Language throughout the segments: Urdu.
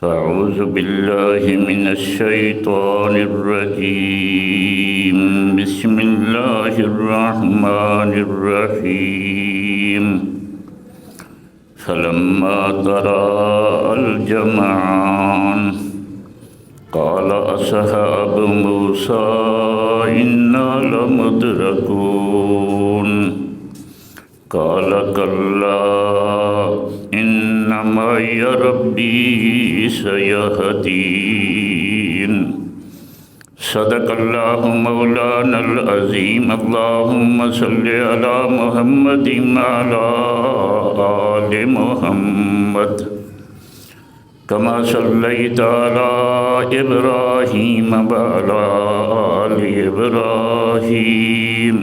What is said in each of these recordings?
فأعوذ بالله من الشيطان الرجيم. بسم الله الرحمن الرحيم. فلما تراءى الجمعان قال أصحاب موسى إنا لمدركون قال كلا إن معي ربي سيهدين. صدق الله مولانا العظيم. اللهم صل على محمد وعلى آل محمد كما صليت على إبراهيم وعلى آل إبراهيم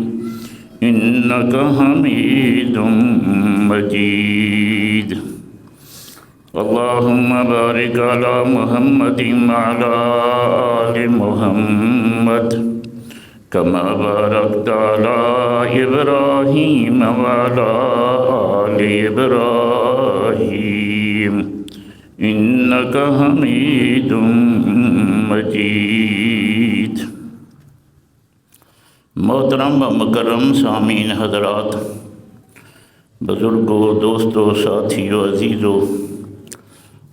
إنك حميد مجيد. اللهم بارك على محمد وعلى آل محمد كما باركت على إبراهيم وعلى آل إبراهيم إنك حميد مجيد. محترم و مکرم سامعین حضرات، بزرگوں، دوستوں، ساتھیوں، عزیزوں،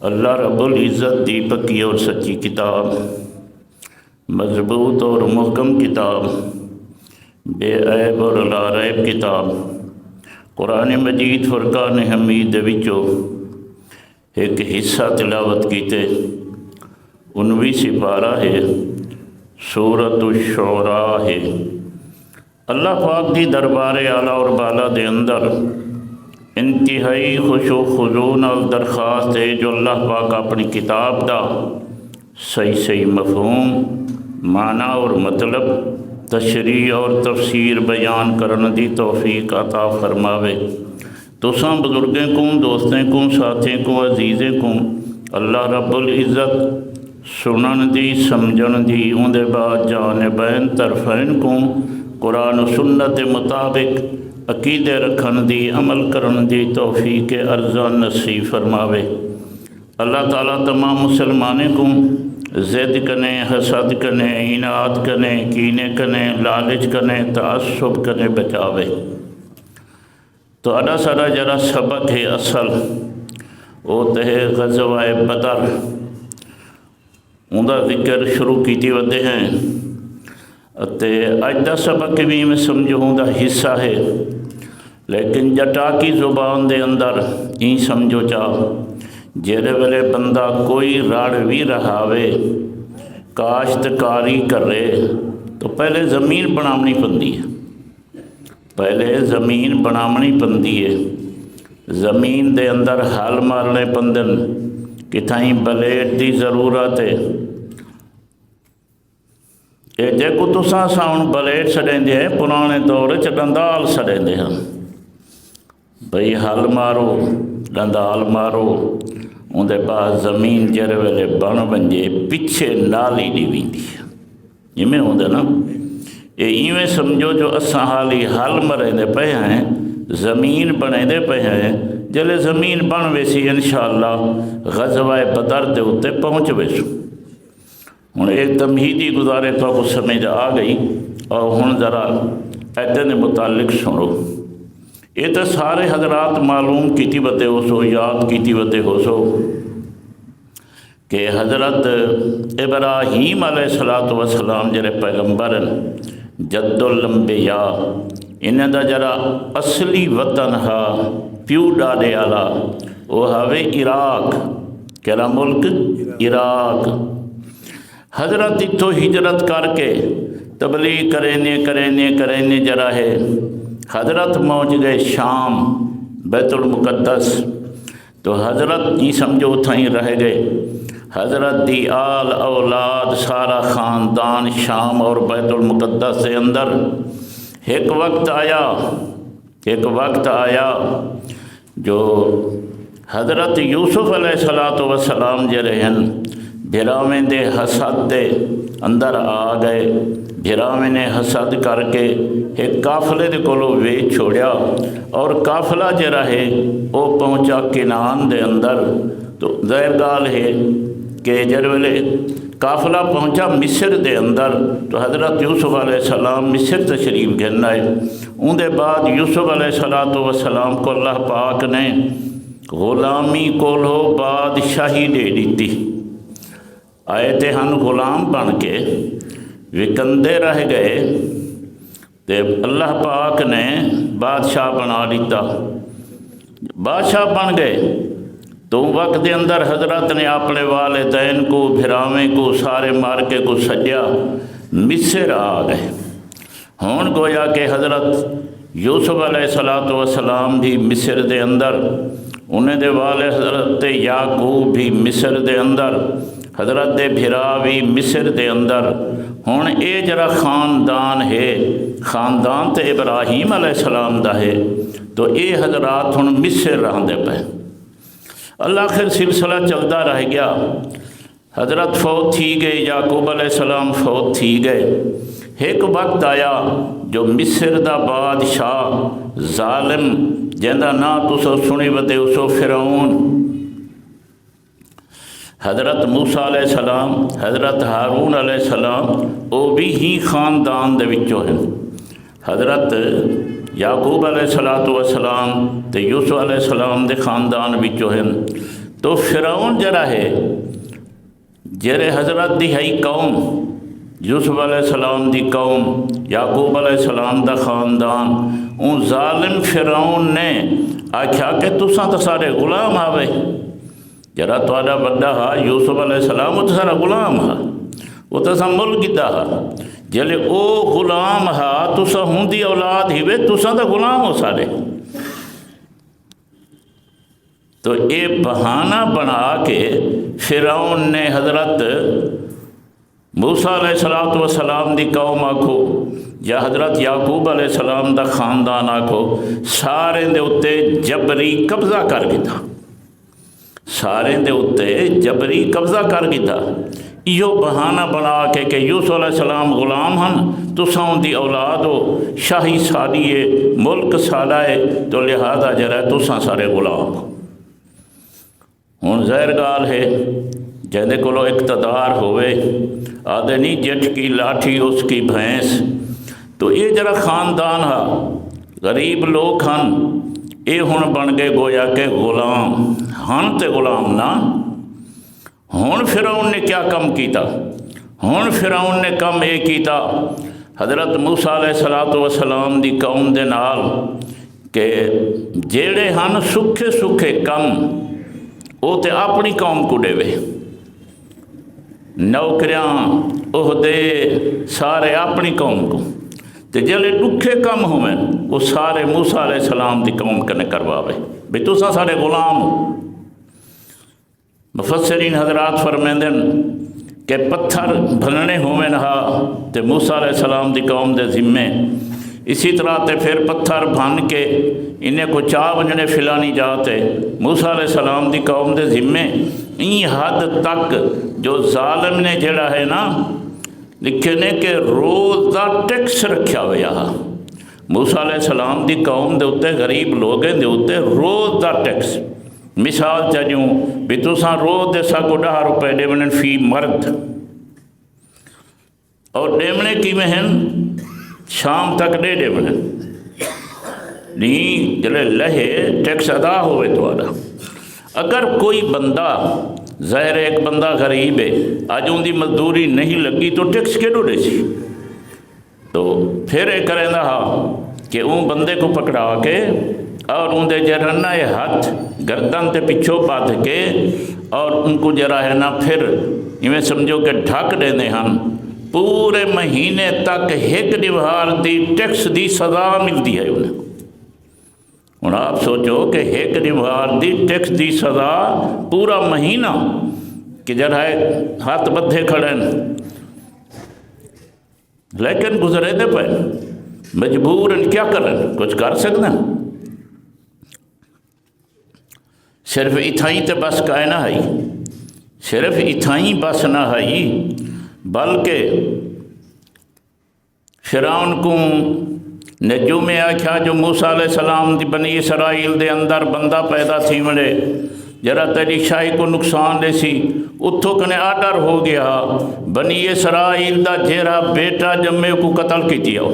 اللہ رب العزت دی پکی اور سچی کتاب، مضبوط اور محکم کتاب، بے عیب اور لا ریب کتاب قرآن مجید فرقان حمید دے وچوں ایک حصہ تلاوت کیتے 19 سپارہ ہے، سورۃ الشعراء ہے۔ اللہ پاک دی دربار اعلیٰ اور بالا دے اندر انتہائی خوش و خضوع نال درخواست ہے جو اللہ پاک اپنی کتاب دا صحیح مفہوم، معنی اور مطلب، تشریح اور تفسیر بیان کرن دی توفیق عطا فرماوے۔ تساں بزرگیں کو، دوستیں کو، ساتھیں کو، عزیزیں کو اللہ رب العزت سنن دی، سمجھن دی، اون دے بعد جانبین طرفین کو قرآن و سنت مطابق عقیدے رکھن دی، عمل کرن دی توفیق ارزاں نصیب فرماوے۔ اللہ تعالیٰ تمام مسلمانوں کو ضد کنے، حسد کنے، عناد کنے، کینے کنے، لالچ کنے، تعصب کنے بچاوے۔ تو اڈا سارا جرا سبق ہے اصل وہ تے غزوہ بدر، اوندا ذکر شروع کیتی ودے ہیں تے اج دا سبق بھی میں سمجھوں دا حصہ ہے، لیکن جٹاکی زبان دے اندر این سمجھو چاہ جیڑے ویلے بندہ کوئی راڑ بھی رہاوے، کاشتکاری کرے تو پہلے زمین بنامنی پندی ہے، پہلے زمین بنامنی پندی ہے، زمین دے اندر حل مارنے پندن، کتھائیں بلیٹ دی ضرورت ہے۔ اے جے کو تساں ساؤن بلیٹ سڑیں دے ہیں، پرانے دور ڈندال سڑیں دے ہیں، بھئی حل مارو، ڈندال مارو، ان دے بعد زمین جرے ویلے بن بنجے پچھے نالی دی ویندی ہے۔ یہ میں ہوں دے نا، ایویں سمجھو جو اساں حالی حل مرے دے پہ ہیں، زمین بنے دے پہ ہیں، جلے زمین بن ویسی انشاءاللہ غزوہ بدر دے ہوتے پہنچ ویسو۔ ہن ایک تمہیدی گزارے تو کو سمجھ آ گئی، اور ہن ذرا ایدن متعلق سنو۔ یہ تو سارے حضرات معلوم کیتی بتے ہو سو، یاد کیتی بتے ہو سو کہ حضرت ابراہیم علیہ السلام جرے پیغمبر جد الانبیاء، انہیں دا جرا اصلی وطن ہا پیو ڈاڈے آلا وہ ہوئے عراق، کہلا ملک عراق۔ حضرت تو ہجرت کر کے تبلیغ کرینے جرا ہے حضرت پہنچ گئے شام، بیت المقدس۔ تو حضرت یہ سمجھو تھائیں رہ گئے، حضرت دی آل اولاد سارا خاندان شام اور بیت المقدس سے اندر۔ ایک وقت آیا جو حضرت یوسف علیہ السلام جے رہن بھراویں دے حسد دے اندر آ گئے، بھراویں نے حسد کر کے ایک قافلے دے کولوں ویچ چھوڑیا، اور قافلہ جڑا ہے وہ پہنچا کنان دے اندر۔ تو ظاہر گال ہے کہ جڑ ویلے قافلہ پہنچا مصر دے اندر تو حضرت یوسف علیہ السلام مصر تشریف گھن آئے۔ ان دے بعد یوسف علیہ السلام کو اللہ پاک نے غلامی کولو بادشاہی دے دیتی۔ آئے تے ہن غلام بن کے وکندے رہ گئے، تے اللہ پاک نے بادشاہ بنا دیتا۔ بادشاہ بن گئے تو وقت دے اندر حضرت نے اپنے والدین کو، بھراویں کو سارے مارکے کو سجیا مصر آ گئے۔ ہون گویا کہ حضرت یوسف علیہ السلام بھی مصر دے اندر، انہیں دے والے حضرت یعقوب بھی مصر دے اندر، حضرت دے بھرا بھی مصر دے اندر۔ ہن اے جرا خاندان ہے، خاندان تے ابراہیم علیہ السلام دا ہے، تو اے حضرات ہن مصر رہندے پے۔ اللہ خیر سلسلہ چلتا رہ گیا، حضرت فوت تھی گئے، یعقوب علیہ السلام فوت تھی گئے۔ ایک وقت آیا جو مصر دا بادشاہ ظالم جہاں نا تسو سنی وتے اسو فرعون، حضرت موسیٰ علیہ السلام، حضرت ہارون علیہ السلام وہ بھی ہی خاندان دے وچوں ہیں۔ حضرت یعقوب علیہ السلام تے یوسف علیہ السلام دے خاندان وچوں ہیں۔ تو فرعون جڑا ہے جڑے حضرت دی ہے قوم، یوسف علیہ السلام دی قوم، یعقوب علیہ السلام دا خاندان، ان ظالم فرعون نے آکھیا کہ تساں تو سارے غلام آوے، جرا تہاڈا بڑا ہا یوسف علیہ السلام وہ تو سارا غلام ہا، وہ تو سا ملک دا ہا، جلے او غلام ہا تساں ہوندی اولاد ہی وے تساں تو غلام ہو سارے۔ تو اے بہانہ بنا کے فرعون نے حضرت موسیٰ علیہ السلام دی قوم آکھو یا حضرت یعقوب علیہ السلام دا خاندان آکھو، سارے دے اتے جبری قبضہ کر گیا، سارے دے اتے جبری قبضہ کر گیا۔ ایو بہانہ بنا کے کہ یوسف علیہ السلام غلام ہن، تساں دی اولاد ہو، شاہی ساری ہے، ملک ساڈا ہے، تو لہذا جرا تساں سارے غلام ہو۔ ہن ظاہر گال ہے جہدے کولو اقتدار ہوئے، آدھے نہیں جٹ کی لاٹھی اس کی بھینس، تو یہ جرا خاندان ہا، غریب لوگ ہن، اے ہن بن گئے گویا کہ غلام ہن تے غلام نہ۔ ہن فرعون نے کیا کم کیتا؟ ہن فرعون نے کم اے کیتا حضرت موسیٰ علیہ السلام دی قوم دے نال کہ جیڑے ہن سکھے سکھے کم وہ تے اپنی قوم کو دے وے، نوکریاں عہدے سارے اپنی قوم کو، تے جلے دکھے کم ہوئے وہ سارے موسیٰ علیہ السلام دی قوم کنے کرواوے، بھی تساں سارے غلام ہو۔ مفسرین حضرات فرمیندن کہ پتھر بھننے ہوئے نہا تے موسیٰ علیہ السلام دی قوم دے ذمے، اسی طرح تے پھر پتھر بھن کے انہیں کو چاہ ونجنے فلانی جاتے موسیٰ علیہ السلام دی قوم دے ذمے۔ این حد تک جو ظالم نے جڑا ہے نا لکھے نے کہ روز دا ٹیکس رکھیا ہویا، موسیٰ علیہ السلام دی قوم دے اتے غریب لوگیں دے اتے روز دا ٹیکس۔ مثال چاہیوں بھی تساں روز دے سا کو 10 روپے ڈیمنے فی مرد، اور ڈیمنے کی میں ہیں شام تک ڈیمنے نہیں جلے لہے ٹیکس ادا ہوئے تو آدھا۔ اگر کوئی بندہ ظاہر ایک بندہ غریب ہے، آج ان دی مزدوری نہیں لگی تو ٹیکس کیڑو دے سی؟ تو پھر ایک کریں دا کہ ان بندے کو پکڑا کے اور ان دے جرنا یہ ہاتھ گردن تے پچھو پاتھ کے اور ان کو جرا ہے نا پھر میں سمجھو کہ ڈھک دینے ہن، پورے مہینے تک ایک دیوار دی ٹیکس دی سزا ملتی ہے انہیں۔ ہوں آپ سوچو کہ ایک دیوار دی ٹیکس دی سزا پورا مہینہ کہ جڑا ہے ہاتھ بدھے کھڑے لیکن گزرے دے پہ مجبور کیا کریں، کچھ کر سکتے ہیں؟ صرف اتھائیں تے بس کائے نہ ہے، صرف اتھائیں بس نہ ہے، بلکہ فرعون کو نجوم آخیا جو موسیٰ علیہ السلام دی بنی اسرائیل دے اندر بندہ پیدا تھی وڑے جرا تیری شاہی کو نقصان دے سی اتھو کنے آڈر ہو گیا بنی اسرائیل دا جیرا بیٹا جمے کو قتل کی دیا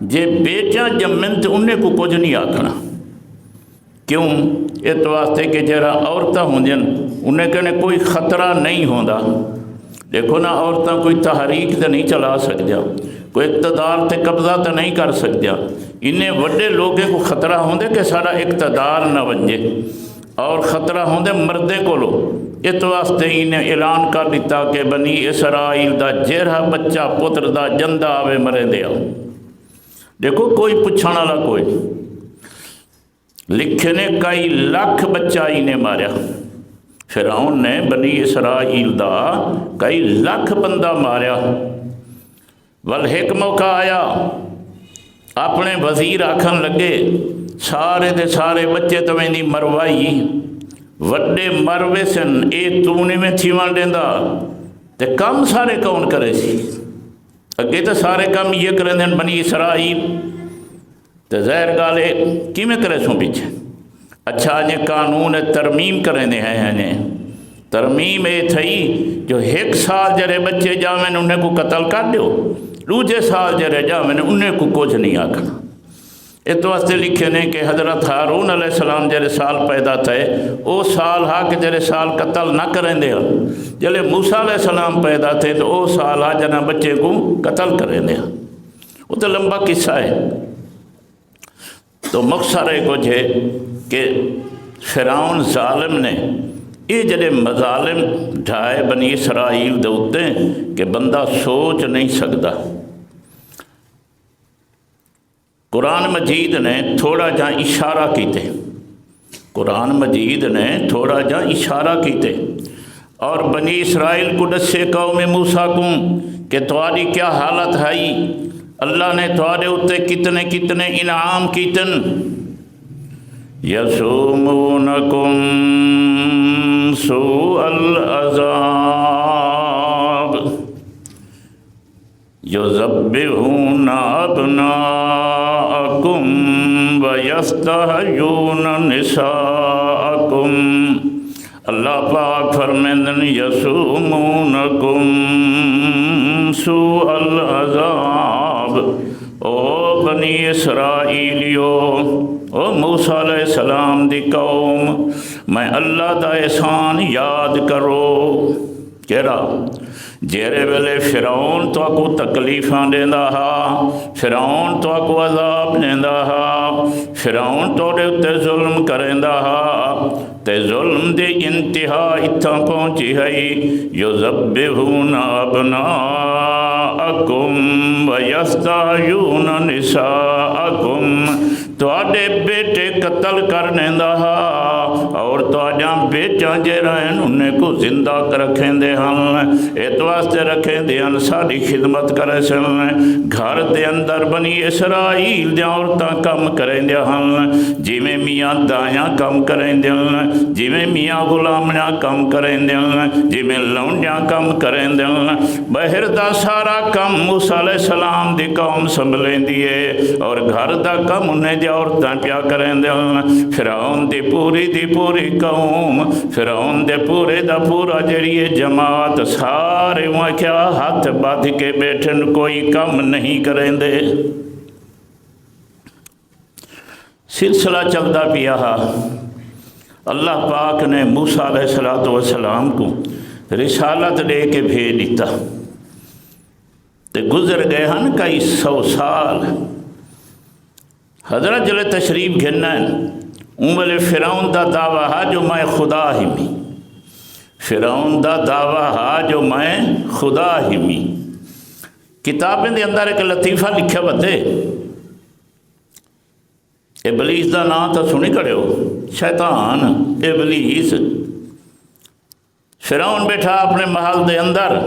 جے بیٹا جمن تے انہیں کو کچھ نہیں آکھنا کیوں اس واسطے کہ جرا عورتیں ہوں جن انہیں کنے کوئی خطرہ نہیں ہوندا دیکھو نا عورتیں کوئی تحریک تے نہیں چلا سکدیا کوئی اقتدار تے قبضہ تے نہیں کر سکدیا انہیں وڈے لوگے کو خطرہ ہوندے کہ سارا اقتدار نہ ونجے اور خطرہ ہوندے مردے کو لو اس واسطے انہیں اعلان کر دیتا کہ بنی اسرائیل دا جیرا بچہ پتر دا جندہ آوے مرے دیا دیکھو کوئی پوچھنا والا کوئی لکھنے کئی لاکھ بچہ انہیں ماریا فرعون نے بنی اسرائیل دا کئی لاکھ بندہ ماریا ایک موقع آیا اپنے وزیر آکھن لگے سارے دے سارے بچے تو میں مروائی وڈے مروے سن اے تونے میں تھیوان دیندہ تے کام سارے کون کرے سی اگے تو سارے کام یہ کریں دیں بنی اسرائیل تے ظاہر گالے کی میں کرے سوں پیچھے اچھا یہ قانون ترمیم کریں دے ہیں ترمیم اے تھئی جو ایک سال جرے بچے جامن انہیں کو قتل کر دیو دوجے سال جرے جامن انہیں کو کچھ نہیں آکھنا اس واسطے لکھے نے کہ حضرت ہارون علیہ السلام جرے سال پیدا تھے او سال ہا کہ جرے سال قتل نہ کریں دے جلے موسیٰ علیہ السلام پیدا تھے تو او سال ہا جنا بچے کو قتل کریں دے وہ تو لمبا قصہ ہے تو مقصد ہے کچھ ہے کہ فرعون ظالم نے یہ جڑے مظالم ڈھائے بنی اسرائیل دے ہوتے کہ بندہ سوچ نہیں سکتا قرآن مجید نے تھوڑا جہاں اشارہ کیتے قرآن مجید نے تھوڑا جہاں اشارہ کیتے اور بنی اسرائیل کو دسے قوم موسیٰ کو کہ تمہاری کیا حالت ہے اللہ نے تمہارے اوتے کتنے کتنے انعام کیتن یسومونکم سوء العذاب یذبحون ابناءکم ویستحیون نساءکم اللہ پاک فرمیندن یسومونکم سوء العذاب او بنی اسرائیلیو او موسیٰ علیہ السلام دی قوم میں اللہ دا احسان یاد کرو کہرا جیرے ویلے فرعون تو کو تکلیفاں دیندہ ہا فرعون تو کو عذاب دیندہ ہا فرعون تو دے اتے ظلم کریندہ ہا تے ظلم دے انتہا اتھا پہنچی ہے یذبحون ابناءکم ویستحیون نساءکم تو آڈے بیٹے قتل کرنے دا اور تو آجاں بیٹاں جے رہن انہیں کو زندہ رکھیں دے ہن ایت واسطے رکھیں دے ہن ساری خدمت کرے سن گھر دے اندر بنی اسرائیل دے عورتاں کم کریں دے ہن جی میں میاں دایاں کم کریں دے ہن جی میں میاں غلامنیاں کم کریں دے ہن جی میں لونڈیاں کم کریں دے ہن بہر دا سارا کم موسیٰ علیہ السلام دی قوم سنبھلیں دیئے اور گھر دا کم انہیں دی عورتاں پیا کریں دے ہن فرعون دی پوری قوم فرعون دے پورے دا پورا جڑیے جماعت سارے وہاں کیا ہاتھ باندھ کے بیٹھن کوئی کم نہیں کریں دے سلسلہ چلتا پیا اللہ پاک نے موسیٰ علیہ السلام کو رسالت دے کے بھیج دیتا تے گزر گئے ہن کئی 100 سال حضرت جلے تشریف گھرنا ہے امبلے فرعون دا دعویٰ ہے جو میں خدا ہی میں فرعون دا دعویٰ ہے جو میں خدا ہی میں کتابیں دے اندر ایک لطیفہ لکھا بتے ابلیس دا نام تو سنی کڑے ہو شیطان ابلیس فرعون بیٹھا اپنے محل دے اندر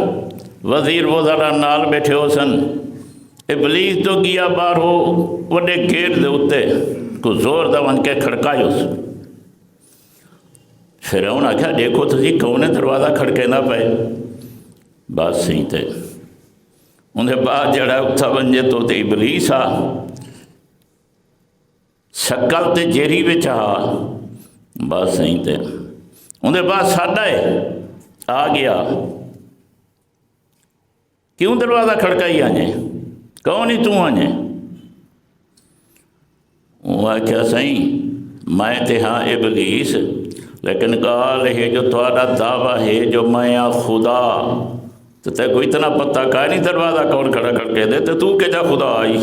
وزیر وزراء نال بیٹھے ہو سن ابلیس تو گیا بار ہو وڈے گیر دے ہوتے کو زور دا ون کے کھڑکائی اس فرعون آکھا دیکھو تو جی کونے دروازہ کھڑکے نہ پائے بات صحیح تھے اندر بعد جڑا اتھا ونجے تو تے ابلیس آ شکل تے جیری بچ بس صحیح تے اندر بعد ساڈا ہے آ گیا کیوں دروازہ کھڑکائی آنے کون ہی تو آنے وہ آخیا صحیح میں تے ہاں ابلیس لیکن گال ہے جو تھوڑا دعویٰ ہے جو میں خدا تو تے کوئی اتنا پتہ کائے نہیں دروازہ کون کھڑا کر کے دے تو کہ جا خدا آئی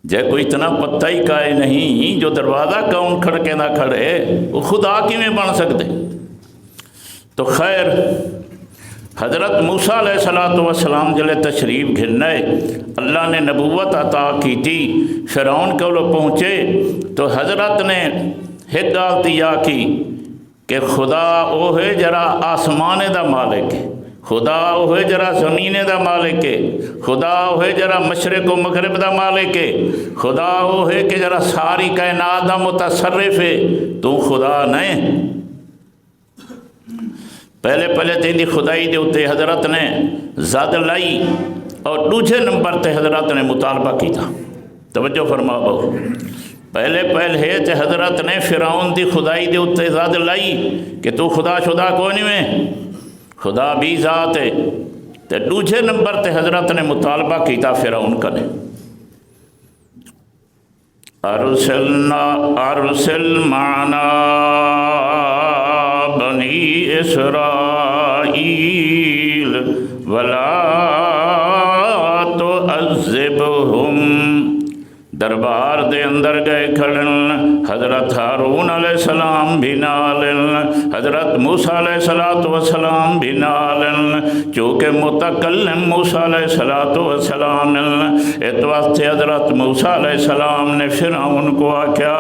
جے کوئی اتنا پتہ ہی کائے نہیں جو دروازہ کون کھڑ کے نہ کھڑے وہ خدا کی میں بن سکتے تو خیر حضرت موسیٰ علیہ السلام جلے تشریف گھننے اللہ نے نبوت عطا کی تھی فرعون کو لوگ پہنچے تو حضرت نے ایک گال دیا کی کہ خدا وہ ہے جرا آسمان دا مالک ہے خدا وہ ہے جرا زمین دا مالک ہے خدا وہ ہے جرا مشرق و مغرب دا مالک ہے خدا وہ ہے کہ جرا ساری کائنات دا متصرف ہے تو خدا نہیں پہلے تیری خدائی دے اتے حضرت نے زد لائی اور دوسرے نمبر تے حضرت نے مطالبہ کی تھا توجہ فرما بہو پہلے ہے تے حضرت نے فرعون دی خدائی دے اتے زد لائی کہ تو خدا شدا کون میں خدا بھی ذات ہے تے دوسرے نمبر تے حضرت نے مطالبہ کی تھا فرعون کا نے ارسل معنا بنی اسرائیل ولا تعذبہم دربار دے اندر گئے کھڑن حضرت ہارون علیہ السلام بھی نالن حضرت موسیٰ علیہ السلام بھی نالن چونکہ متکلم موسیٰ علیہ السلام اس وقت حضرت موسیٰ علیہ السلام نے فرعون کو آکھیا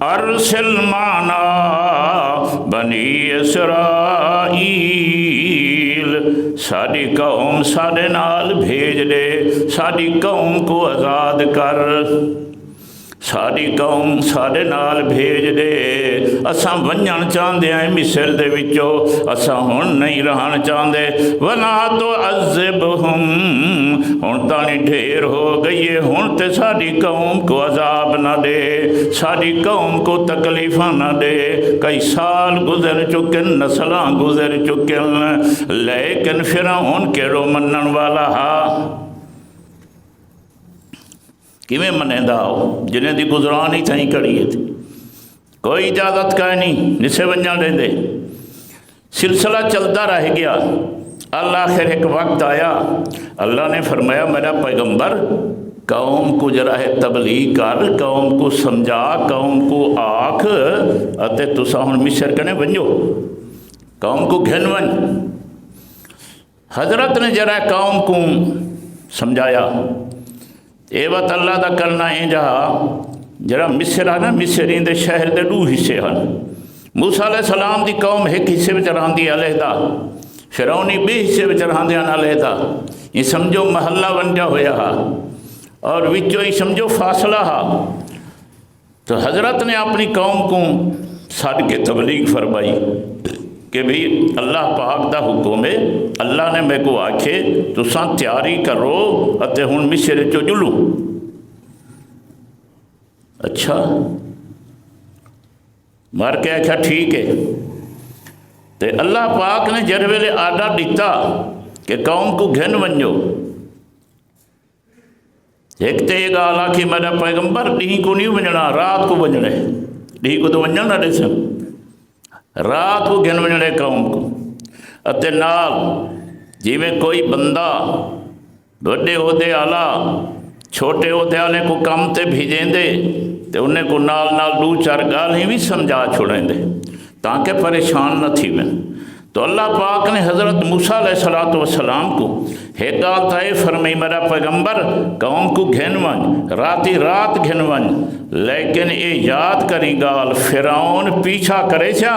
ارسل معنا بنی اسرائیل ساری قوم سارے نال بھیج دے ساری قوم کو آزاد کر ساری قوم سارے نال بھیج دے اساں ونجن چاہندے ہیں مصر دے وچوں اساں ہن نہیں رہن چاہندے ولا تعذبہم ہن تانی ڈھیر ہو گئی ہے ہن تے ساری قوم کو عذاب نہ دے ساری قوم کو تکلیفاں نہ دے کئی سال گزر چکن نسلاں گزر چکن لیکن فرعون کیڑو منن والا ہا کیویں منے دا جنہیں دی گزرانی تھیں کریے تھی کوئی اجازت کا نہیں نسے ونجا دے دے سلسلہ چلتا رہ گیا اللہ خیر ایک وقت آیا اللہ نے فرمایا میرا پیغمبر قوم کو جرا ہے تبلیغ کر قوم کو سمجھا قوم کو آکھ اتے تسا ہن مصر کنے ونجو قوم کو گھن ون حضرت نے جرا قوم کو سمجھایا اے وقت اللہ دا کرنا ہے جہاں جرا مصر ہے نا مصرین دے شہر دے 2 حصے ہیں موسیٰ علیہ السلام دی قوم ایک حصے میں رہندی علیحدہ فرعونی 2 حصے میں رہندے علیحدہ یہ سمجھو محلہ ونجا ہویا ہا اور وچوں یہ سمجھو فاصلہ ہا تو حضرت نے اپنی قوم کو ساڑھ کے تبلیغ فرمائی کہ بھی اللہ پاک دا حکم ہے اللہ نے میں کو آکھے تو سان تیاری کرو اتے ہن مصر چو جلو اچھا مار کے آکھا ٹھیک ہے تے اللہ پاک نے جر ویلے آڈا دیتا کہ قوم کو گھن ونجو ایک تے یہ گالا کہ میرا پیغمبر ڈھی کو نہیں ونجنا رات کو ونجنے ڈھی کو تو ونجنا نہ دے سن رات کو گھن ونجنے قوم کو اتے نال جی میں کوئی بندہ بڑے عہدے آلا چھوٹے عہدے آلے کو کام تے بھیجیں دے تے انہیں کو نال 2-4 گالیں بھی سمجھا چھوڑیں دے تاکہ پریشان نہ تھی میں تو اللہ پاک نے حضرت موسیٰ علیہ السلام کو ایک گال تھا فرمائی میرا پیغمبر قوم کو گھن ون راتی رات گھن ون لیکن یہ یاد کری گال فرعون پیچھا کرے چا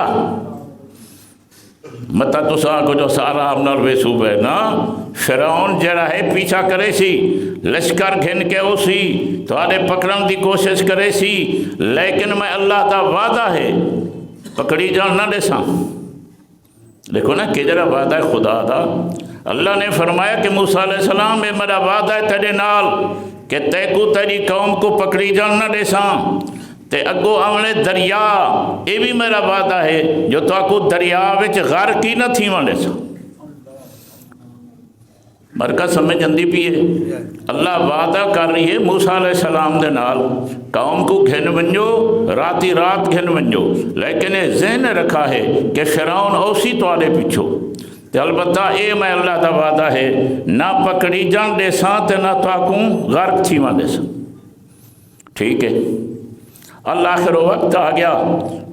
متا تو سا کو جو سارا ہم وے صوبہ نا فرعون جڑا ہے پیچھا کرے سی لشکر گھن کے ہو سی تھوڑے پکڑن دی کوشش کرے سی لیکن میں اللہ دا وعدہ ہے پکڑی جان نہ دے ساں دیکھو نا کہ جڑا وعدہ ہے خدا دا، اللہ نے فرمایا کہ موسیٰ علیہ السلام یہ میرا وعدہ ہے تیرے نال کہ تے کو تیری قوم کو پکڑی جان نہ دیساں، تے اگو آونے دریا یہ بھی میرا وعدہ ہے جو تو کو دریا وچ غرق ہی نہ تھی وانڈے سا۔ مرکز سمجھ اندی پیے اللہ وعدہ کر رہی ہے موسیٰ علیہ السلام دے نال قوم کو گھن ونجو راتی رات گھن ونجو، لیکن یہ ذہن رکھا ہے کہ فرعون اوسی توالے پیچھو تے البتہ اے میں اللہ دا وعدہ ہے نہ پکڑی جان دے ساں تے نہ تو آکوں غرق تھی وان دے ساں۔ ٹھیک ہے، اللہ آخر وقت آ گیا،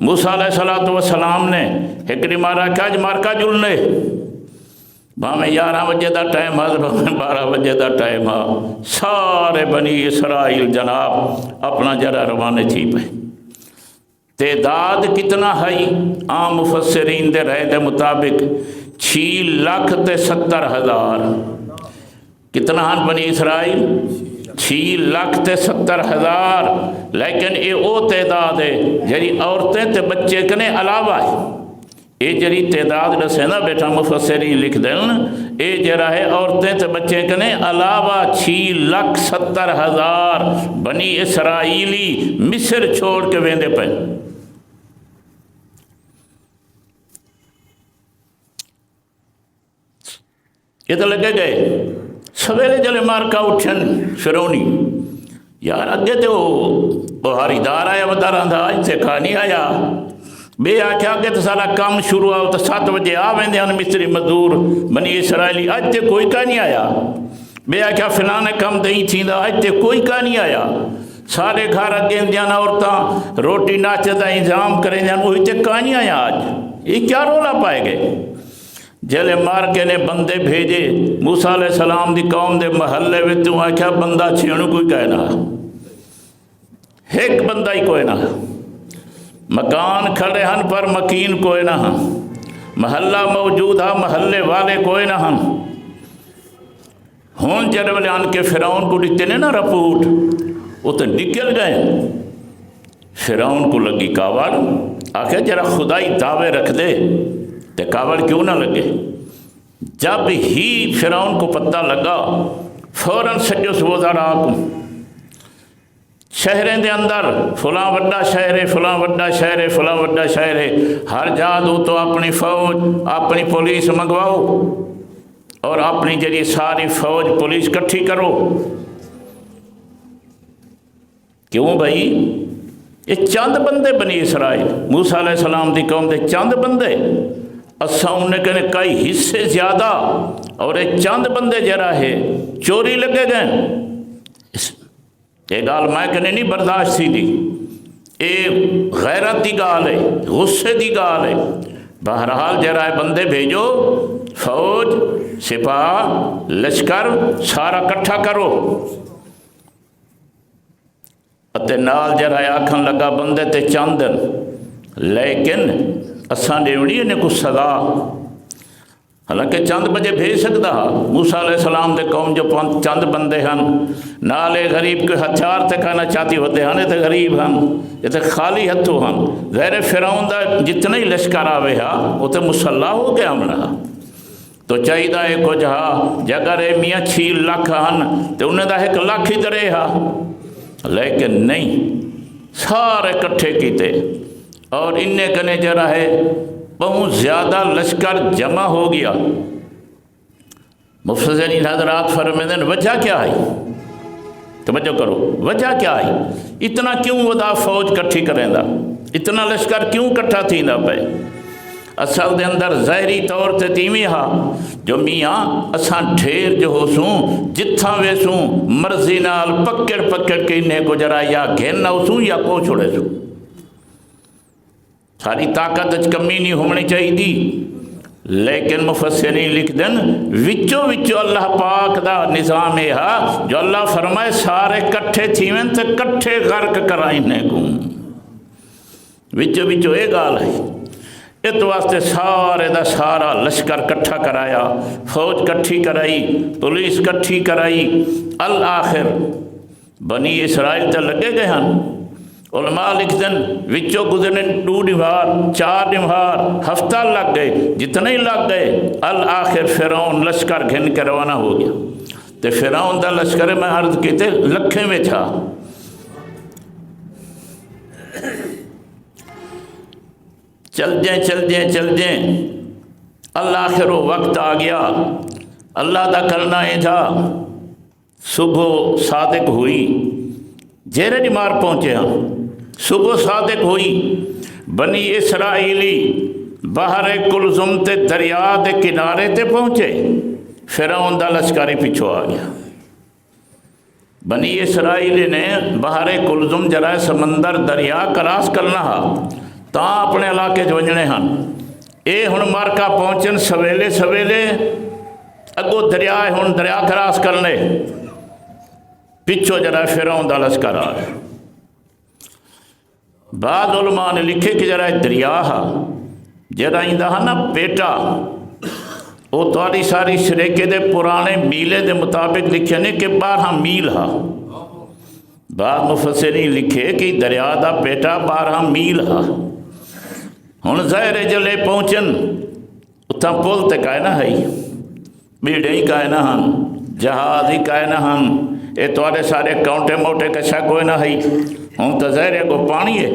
موسیٰ علیہ السلام نے ہکڑی مارا کاج مارکا جلنے بھامیں 11 بجے دا ٹائم ہے، بھامیں 12 بجے دا ٹائم ہے، سارے بنی اسرائیل جناب اپنا جرا روانے تھی پہ۔ تعداد کتنا ہے؟ عام مفسرین دے رہے دے مطابق 6,70,000۔ کتنا ہن بنی اسرائیل؟ 6,70,000، لیکن یہ او تعداد ہے جری عورتیں تے بچے کنے علاوہ ہے۔ یہ جری تعداد رسے نا بیٹھا مفسرین لکھ دیں یہ جرا ہے عورتیں تے بچے کنے علاوہ 6,70,000 بنی اسرائیلی مصر چھوڑ کے ویندے پہ۔ یہ تو لگے گئے سویرے جلے مارکا اٹھن فرعونی یار اگے تو بہاری دار آیا بتا رہا تھا، آج سے کھانی آیا بے آکھیا کہ تو سارا کام شروع آؤ تو 7 بجے آ ویندے ہیں مصری مزدور بنی اسرائیلی، آج تے کوئی کا نہیں آیا۔ بے آکھیا فلانے کام دہیں تھیندا، آج تے کوئی کا نہیں آیا۔ سارے گھر اگے دیاں عورتاں روٹی ناشتے دا انتظام کریں دیاں، وہی تے کا نہیں آیا آج، یہ کیا رولا پائے گئے؟ جلے مار کے نے بندے بھیجے موسیٰ علیہ السلام دی قوم دے محلے میں، تو آکھیا بندہ چھینو کوئی کہنا، ایک بندہ ہی کوئی نہ، مکان کھڑے ہن پر مکین کوئی نہ ہن، محلہ موجود ہے محلے والے کوئی نہ ہن۔ ہون جڑے والے آن کے فرعون کو دیتے نے نا رپورٹ، وہ تو نکل گئے۔ فرعون کو لگی کاوڑ، آخر جرا خدائی دعوے رکھ دے تے کاوڑ کیوں نہ لگے۔ جب ہی فرعون کو پتہ لگا فوراً سجس وزراء کو شہریں دے اندر فلاں وڈا شہر ہے، فلاں وڈا شہر ہے، فلاں وڈا شہر ہے، ہر جا دو تو اپنی فوج اپنی پولیس منگواؤ اور اپنی جڑی ساری فوج پولیس کٹھی کرو۔ کیوں بھائی؟ یہ چند بندے بنی اسرائیل موسیٰ علیہ السلام دی قوم دے چند بندے، اساں انہیں کہنے کئی حصے زیادہ، اور یہ چند بندے جرا ہے چوری لگے گئے۔ یہ گال میں کہنے نہیں برداشت تھی دی، یہ غیرت دی گال ہے، غصے دی گال ہے۔ بہرحال جرا ہے بندے بھیجو، فوج سپاہ لشکر سارا کٹھا کرو۔ اتے نال جرا ہے آکھن لگا بندے تے چاندن، لیکن اساں ڈیوڑی انہیں کچھ سزا، حالانکہ چند بجے بھیج سکتا موسیٰ علیہ السلام دے قوم جو چند بندے ہن، نالے غریب کے ہتھیار تے کہنا چاہتی ہوتے ہیں تے غریب ہن، یہ تے خالی ہتھوں ہن۔ غیر فرعون دا جتنے ہی لشکر آوے ہا وہ تے مسلح ہو کے ہمنا تو چاہیے ہے کچھ ہا جگر میاں 6 لاکھ ہن تے انہیں دا 1 لاکھ ہی درے ہا، لیکن نہیں سارے کٹھے کیتے اور انہیں کنے جرا ہے بہت زیادہ لشکر جمع ہو گیا۔ مفسرین حضرات فرماتے ہیں وجہ کیا ہے؟ توجہ کرو، وجہ کیا ہے؟ اتنا کیوں ودا فوج کٹھی کریں دا؟ اتنا لشکر کیوں کٹھا تھی نہ پہ؟ اصل دے اندر ظاہری طور تے تیویں ہا جو میاں اساں ڈھیر جو ہو سوں جتھاں ویسوں مرضی نال پکڑ کے انہیں کو جرا یا گھن نہ ہو سوں یا کو چھوڑے سوں، ساری طاقت کمی نہیں ہونی چاہیے دی۔ لیکن مفسرین لکھ دن وچو اللہ پاک دا نظام ہے جو اللہ فرمائے سارے کٹھے تھیویں تے کٹھے غرق کرائنے کو، وچو یہ گال ہے۔ اس واسطے سارے دا سارا لشکر کٹھا کرایا، فوج کٹھی کرائی، پولیس کٹھی کرائی، الآخر بنی اسرائیل تے لگے گئے ہن علماء لکھتے ہیں وچوں گزرنے 2 نمہار 4 نمہار ہفتہ لگ گئے، جتنے ہی لگ گئے الآخر فرعون لشکر گھن کے روانہ ہو گیا۔ تے فرعون دا لشکر میں عرض کیتے لکھیں میں تھا۔ چل جائیں الآخر وہ وقت آ گیا۔ اللہ دا کرنا یہ تھا، صبح صادق ہوئی، جیرے نمار پہنچے ہاں، صبح صادق ہوئی، بنی اسرائیلی بحر کلزم تے دریا دے کنارے تے پہنچے، فرعون دا لشکاری پیچھو آ گیا۔ بنی اسرائیلی نے بحر کلزم جرائے سمندر دریا کراس کرنا ہا تاں اپنے علاقے جو ونجنے ہن، اے ہن مارکا پہنچن سویلے اگو دریا ہے، ہن دریا کراس کرنے پچھو جرائے فرعون دا لشکر آ گیا۔ بعض علماء نے لکھے کہ جرائے دریا ہا جرائیں دا نا پیٹا وہ تواری ساری سریکے دے پرانے میلے دے مطابق لکھے نے کہ 12 میل ہا۔ بعض مفسرین لکھے کہ دریا دا پیٹا 12 میل ہا۔ ہن ظاہر جلے پہنچن اتھا پول تے کائے نہ ہے، بیڑے ہی کائے نہ ہن، جہاز ہی کائے نہ ہن، اے توارے سارے کاؤنٹے موٹے کشا کوئی نہ ہے، ہوں تو ظاہر ہے کو پانی ہے،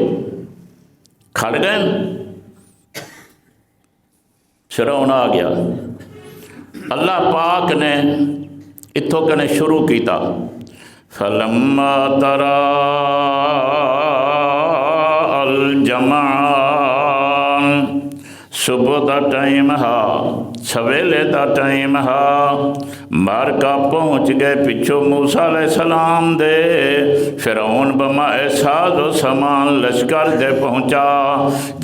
کھڑ گئے۔ فرعون آ گیا، اللہ پاک نے اتھو کنے شروع کیتا فَلَمَّا تَرَا الْجَمَعَانِ، صبح دا ٹائم ہا، سویلے دا ٹائم ہا، مارکا پہنچ گئے پچھو موسیٰ علیہ السلام دے، فرعون بمائے ساز و سامان لشکر دے پہنچا،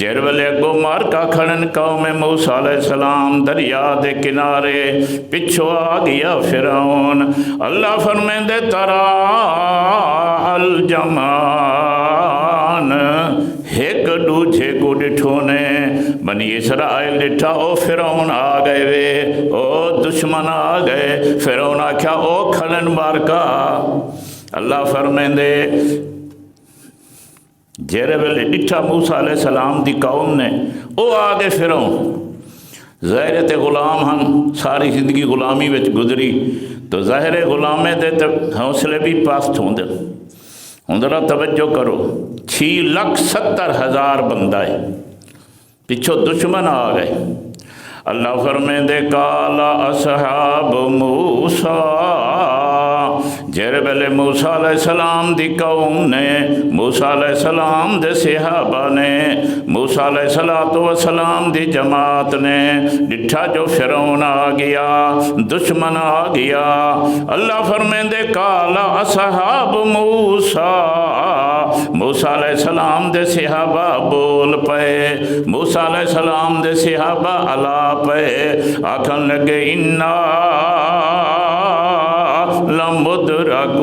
جیر ویلے گو مارکا کھڑن قوم موسیٰ علیہ السلام دریا دے کنارے، پچھو آ گیا فرعون۔ اللہ فرمائیں دے ترا الجمان، ایک دوجھے کو ڈٹھونے، بنی اسرائیل ڈٹھا او فرعون آ گئے وے، او دشمن آ گئے، فرعون آکھیا او کھڑن مارکا۔ اللہ فرمائیں دے جیرے ویلے ڈٹھا موسیٰ علیہ السلام دی قوم نے او آگے فرعون، ظاہر تے غلام ہن، ساری زندگی غلامی وچ گزری، تو ظاہر غلامے دے تے حوصلے بھی پاست ہوں دے۔ ہوں ذرا توجہ کرو، 6,70,000 بندہ ہے، پچھو دشمن آ گئے۔ اللہ فرمائیں دے قال اصحاب موسیٰ، جیر بیلے موسیٰ علیہ السلام دی قوم نے، موسیٰ علیہ السلام دے صحابہ نے، موسیٰ علیہ السلام دی جماعت نے ڈٹھا جو فرعون آ گیا، دشمن آ گیا۔ اللہ فرمائیں دے قال اصحاب موسیٰ، موسیٰ علیہ السلام دے صحابہ بول پے، موسیٰ علیہ السلام دے صحابہ علا پے، آکھن لگے انا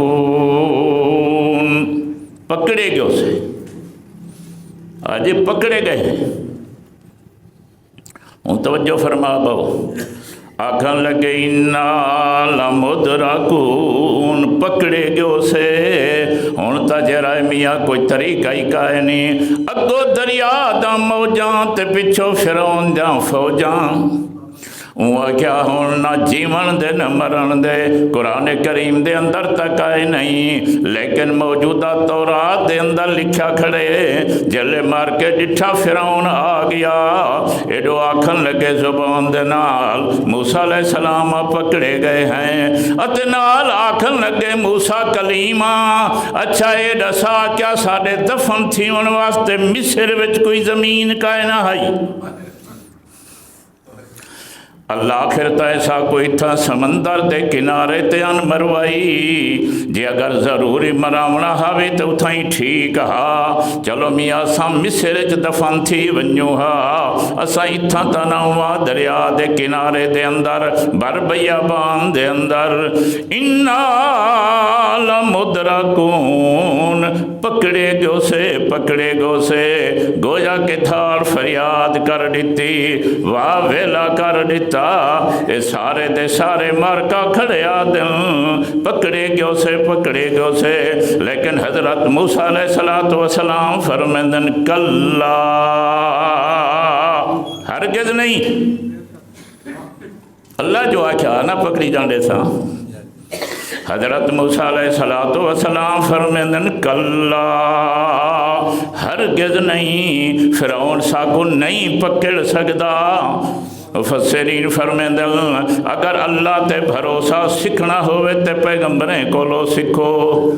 لمدرکون، پکڑے گئے اسے، آج پکڑے گئے ہیں۔ ہوں توجہ فرما باؤ، آکھن لگے انا لمدرکون، پکڑے گئے اسے۔ ہوں تا جرائے میاں کوئی طریقہ ہی کائے نہیں، اگو دریا دا موجاں تے پچھو فرعون دا فوجاں، وہ کیا ہون نہ جیون دے نہ مرن دے، قرآن کریم دے اندر تک آئے نہیں، لیکن موجودہ تورات دے اندر لکھا کھڑے، جلے مار کے ڈٹھا فرعون آ گیا، ایڈو آکھن لگے زبان دے نال موسیٰ علیہ السلام پکڑے گئے ہیں، اتنال آکھن لگے موسیٰ کلیمہ، اچھا اے دسا کیا ساڑے دفن تھی ان واسطے مصر وچ کوئی زمین کائنہ ہے؟ اللہ آخر تا ایسا کوئی تھا سمندر دے کنارے تے ان مروائی، جی اگر ضروری مراونا ہوئے تو اتھائی ٹھیک ہا، چلو میاں سا مصر چ دفن تھی ونیو ہا، اسا اتھا تناوا دریا دے کنارے دے اندر، بر بیابان دے اندر، انا لمدرکون، پکڑے گو سے، گویا کے تھار فریاد کر دیتی، واہ ویلا کر دیتا، کیتا اے سارے دے سارے مارکا کھڑیا دل پکڑے گیو سے لیکن حضرت موسیٰ علیہ السلام فرمیندن کلا ہرگز نہیں اللہ جو آکھیا نہ پکڑی جاندے سا حضرت موسیٰ علیہ السلام فرمیندن کلا ہرگز نہیں فرعون ساکو نہیں پکڑ سکدا مفسرین فرمیندن اگر اللہ تے بھروسہ سکھنا ہوئے تے پیغمبریں کولو سکھو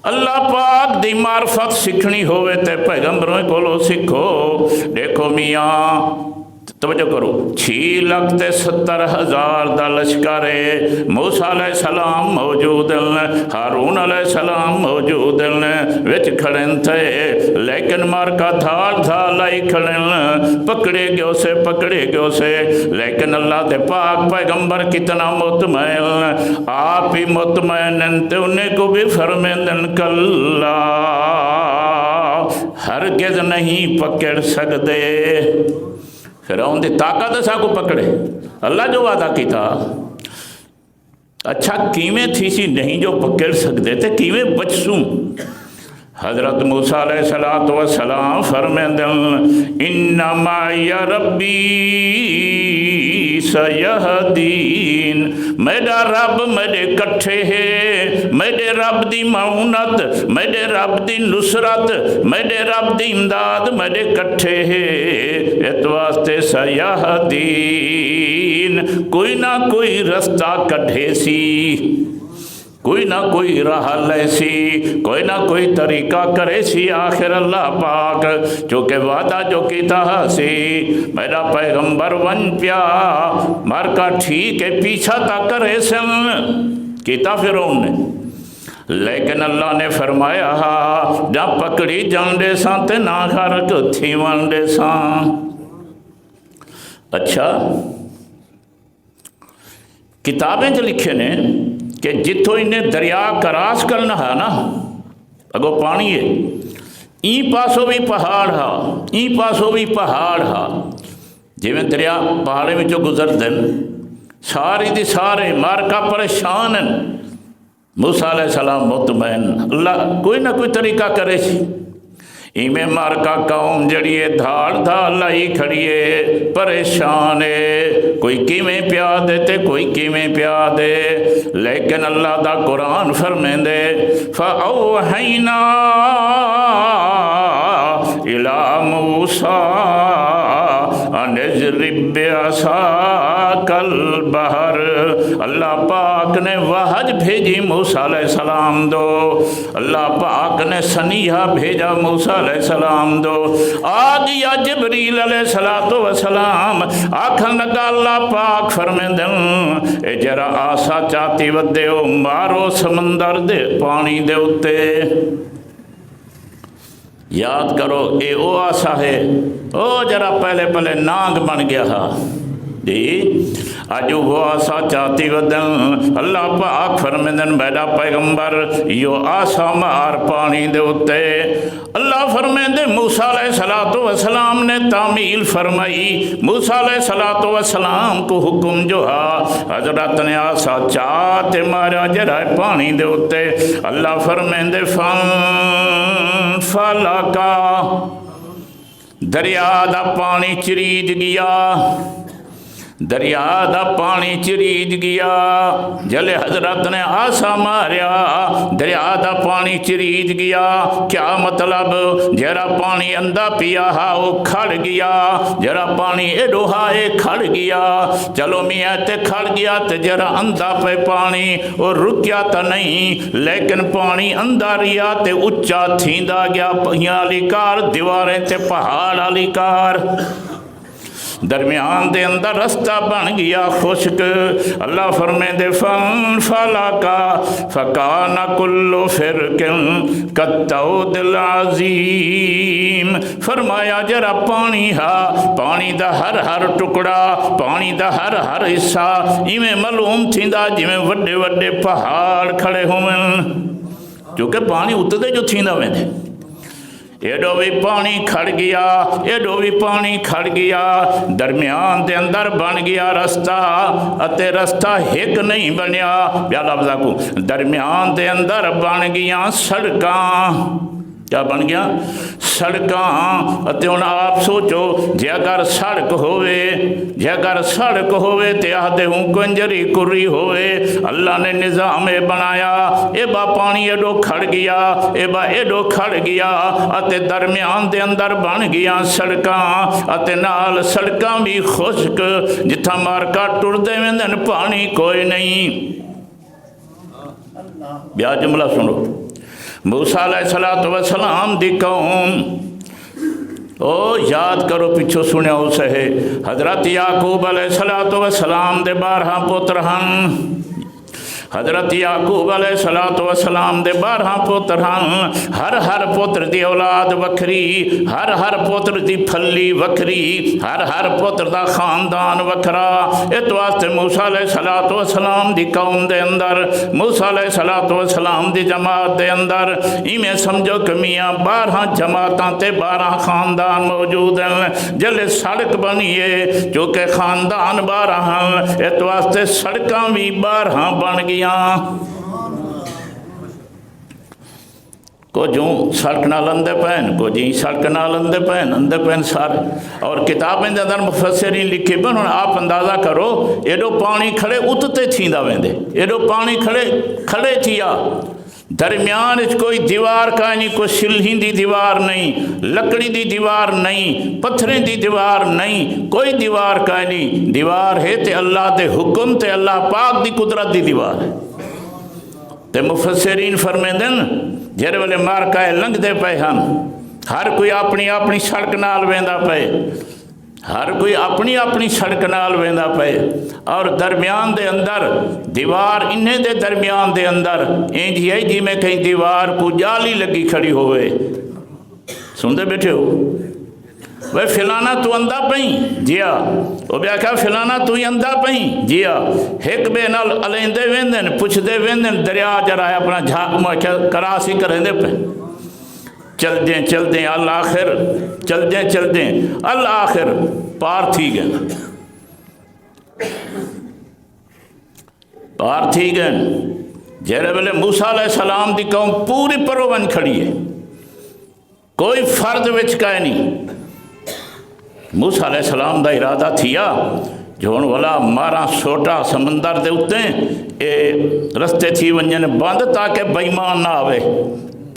اللہ پاک دی معرفت سکھنی ہوئے تے پیغمبریں کولو سکھو دیکھو میاں توجہ کرو 6,70,000 دا لشکرے موسیٰ علیہ السلام موجود ہارون علیہ السلام موجود وچ کھڑن تھے لیکن مارکا دھار لائی کھڑن پکڑے گیو سے لیکن اللہ دے پاک پیغمبر کتنا مطمئن آپ ہی مطمئن تے انہیں کو بھی فرمیندن کلا ہرگز نہیں پکڑ سکدے فرعون دی طاقت سا کو پکڑے اللہ جو وعدہ کیتا اچھا کیویں تھی سی نہیں جو پکڑ سکتے تھے کیویں بچسوں حضرت موسیٰ علیہ السلام فرمیندن انما یا ربی سیہدین میرا رب میرے کٹھے ہے میرے رب دی معاونت میرے رب دی نصرت میرے رب دی امداد میرے کٹھے ہے اس واسطے سیہدین کوئی نہ کوئی رستہ کٹھے سی کوئی نہ کوئی راہ لے سی کوئی نہ کوئی طریقہ کرے سی آخر اللہ پاک چونکہ وعدہ جو کیتا سی میرا پیغمبر ون پیا مارکا ٹھیک ہے پیچھا تا کرے سن کیتا فرعون نے لیکن اللہ نے فرمایا جا پکڑی جاندے سان تے نہ غرق تھی وانڈے سان اچھا کتابیں جو لکھے نے کہ جتوں انہیں دریا کراس کرنا ہے نا اگو پانی ہے این پاسو بھی پہاڑ ہا جی میں دریا پہاڑے میں جو گزر دن ساری دی سارے مارکا پریشان ہیں موسیٰ علیہ السلام مطمئن اللہ کوئی نہ کوئی طریقہ کرے سی ایمیں مارکا قوم جڑیے دھار لائی کھڑیے پریشان ہے کوئی کیویں پیا دے تے کوئی کیویں پیا دے لیکن اللہ دا قرآن فرمائیں دے فَأَوْحَيْنَا إِلَى مُوسَىٰ أَنِ اضْرِب بِّعَصَاكَ الْبَحْرَ اللہ پاک نے وحج بھیجی موسیٰ علیہ السلام دو اللہ پاک نے سنیہ بھیجا موسیٰ علیہ السلام دو آگیا جبریل علیہ السلام آکھن لگا اللہ پاک فرمیندن اے جرا آسا چاہتی ودے ہو مارو سمندر دے پانی دے اتے یاد کرو اے او آسا ہے او جرا پہلے نانگ بن گیا ہا جی آجو وہ آسا چاہتی ودن اللہ پاک فرمیندن میرا پیغمبر یو آسا مار پانی دے اتے اللہ فرمیندے موسیٰ علیہ السلام نے تعمیل فرمائی موسیٰ علیہ السلام کو حکم جو ہا حضرت نے آسا چاہتے مارا جرائے پانی دے اتے اللہ فرمیندے فَلَقَا دریا دا پانی چریج گیا دریا دا پانی چریج گیا جلے حضرت نے آسا ماریا دریا دا پانی چریج گیا کیا مطلب جرا پانی اندہ پیا ہا وہ کھڑ گیا جرا پانی ایڈو ہائے کھڑ گیا چلو میاں تے کھڑ گیا تے جرا اندہ پہ پانی اور رکیا تا نہیں لیکن پانی اندہ ریا تے اچھا تھیندا گیا پہیاں لکار دیواریں تے پہاڑ لکار درمیان دے اندر رستہ بن گیا خشک اللہ فرمے دے فَلَقَا فَكَانَ كُلُّ فِرْقٍ كَالطَّوْدِ الْعَظِيمِ فرمایا جرا پانی ہا پانی دا ہر ٹکڑا پانی دا ہر حصہ ایویں معلوم تھیندا جویں وڈے وڈے پہاڑ کھڑے ہوئن کیونکہ پانی اتدے جو تھیندا ویندے ایڈو بھی پانی کھڑ گیا، ایڈو بھی پانی کھڑ گیا، درمیان دے اندر بن گیا رستہ، اتے رستہ ایک نہیں بنیا، بیا لفظہ کو درمیان دے اندر بن گیا سڑکاں، کیا بن گیا سڑکاں، اتے ہن آپ سوچو جے اگر سڑک ہوئے، جے اگر سڑک ہوئے تے آدھے ہوں کنجری کری ہوئے، اللہ نے نظام بنایا، اے با پانی ایڈو کھڑ گیا، اے با ایڈو کھڑ گیا، اتے درمیان دے اندر بن گیا سڑکاں، اتے نال سڑکاں بھی خشک، جتھا مارکا ٹردے ویندن پانی کوئی نہیں۔ بیا جملہ سنو، موسیٰ علیہ السلام دی قوم، او یاد کرو پچھو سنیا اسے ہے، حضرت یعقوب علیہ السلام دے 12 پتر ہن، حضرت یعقوب علیہ السلام دے 12 پتر ہن، ہر پتر دی اولاد وکھری، ہر پتر دی پھلی وکھری، ہر پتر دا خاندان وکھرا، اس واسطے موسیٰ علیہ السلام دی قوم دے اندر، موسیٰ علیہ السلام دی جماعت دے اندر میں سمجھو کہ میاں 12 جماعتاں تے 12 خاندان موجود ہیں، جلے سڑک بنیے چونکہ خاندان 12 ہیں، اس واسطے سڑکاں بھی 12 بن گئی۔ کو جو سڑک نال اندے پہن، کو جی سڑک نال اندے پہن سارے، اور کتابیں دے اندر مفسرین لکھے بن، آپ اندازہ کرو ایڈو پانی کھڑے اتتے تھیندا ویندے، ایڈو پانی کھڑے تھیا، درمیان اچ کوئی دیوار کا نہیں، کوئی سلہیں دی دیوار نہیں، لکڑی دی دیوار نہیں، پتھریں دی دیوار نہیں، کوئی دیوار کا نہیں، دیوار ہے تے اللہ دے حکم تے اللہ پاک دی قدرت دی دیوار ہے۔ تے مفسرین فرمیندن جڑے والے مارکائے لنگ دے پے ہن، ہر کوئی اپنی اپنی سڑک نال ویندا پے، ہر کوئی اپنی سڑک نال ویندا پے، اور درمیان دے اندر دیوار انہیں دے درمیان دے اندر اینجی ہے جی میں کہیں دیوار کو جالی لگی کھڑی ہوئے، سندے بیٹھے ہو وہ فلانا تو اندھا پہیں جیا، وہ بیا کہا فلانا تو ہی اندھا پہیں جیا، ایک بے نال علیندے ویندن پچھ دے ویندن دریا جرائے اپنا جھاک موچہ کراسی کریں دے پہ، چل دیں الآخر، چل دیں الآخر پار تھی گئن، جیرے بلے موسیٰ علیہ السلام دی قوم پوری پروون کھڑی ہے، کوئی فرد وچ کائے نہیں۔ موسیٰ علیہ السلام دا ارادہ تھیا جون والا مارا سوٹا سمندر دے اتے اے رستے تھی ونجن بند تاکہ بیمان نہ آوے،